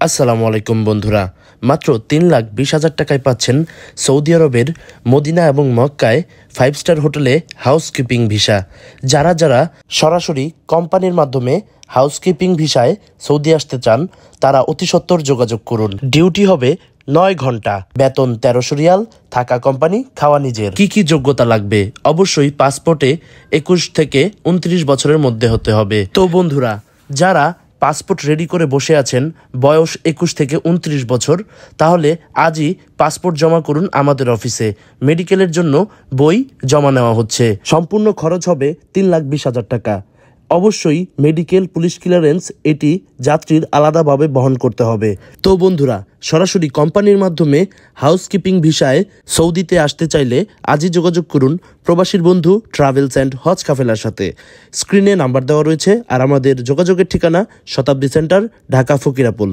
আসসালামু আলাইকুম বন্ধুরা, মাত্র ৩,২০,০০০ টাকায় পাচ্ছেন সৌদি আরবের মদিনা এবং মক্কায় 5 স্টার হোটেলে হাউসকিপিং ভিসা। যারা সরাসরি কোম্পানির মাধ্যমে হাউসকিপিং ভিসায় সৌদি আসতে চান তারা অতি সত্বর যোগাযোগ করুন। ডিউটি হবে ৯ ঘন্টা, বেতন ১৩০০ রিয়াল, থাকা কোম্পানি, খাওয়া নিজের। কি যোগ্যতা লাগবে? অবশ্যই পাসপোর্টে ২১ থেকে ২৯ বছরের মধ্যে হতে হবে। তো বন্ধুরা, যারা পাসপোর্ট রেডি করে বসে আছেন, বয়স ২১ থেকে ২৯ বছর, তাহলে আজই পাসপোর্ট জমা করুন আমাদের অফিসে। মেডিকেলের জন্য বই জমা নেওয়া হচ্ছে। সম্পূর্ণ খরচ হবে ৩,২০,০০০ টাকা। অবশ্যই মেডিকেল, পুলিশ ক্লিয়ারেন্স এটি যাত্রীর আলাদাভাবে বহন করতে হবে। তো বন্ধুরা, সরাসরি কোম্পানির মাধ্যমে হাউসকিপিং ভিসায় সৌদিতে আসতে চাইলে আজই যোগাযোগ করুন প্রবাসীর বন্ধু ট্রাভেলস অ্যান্ড হজ কাফেলার সাথে। স্ক্রিনে নাম্বার দেওয়া রয়েছে, আর আমাদের যোগাযোগের ঠিকানা শতাব্দী সেন্টার, ঢাকা ফকিরাপুল।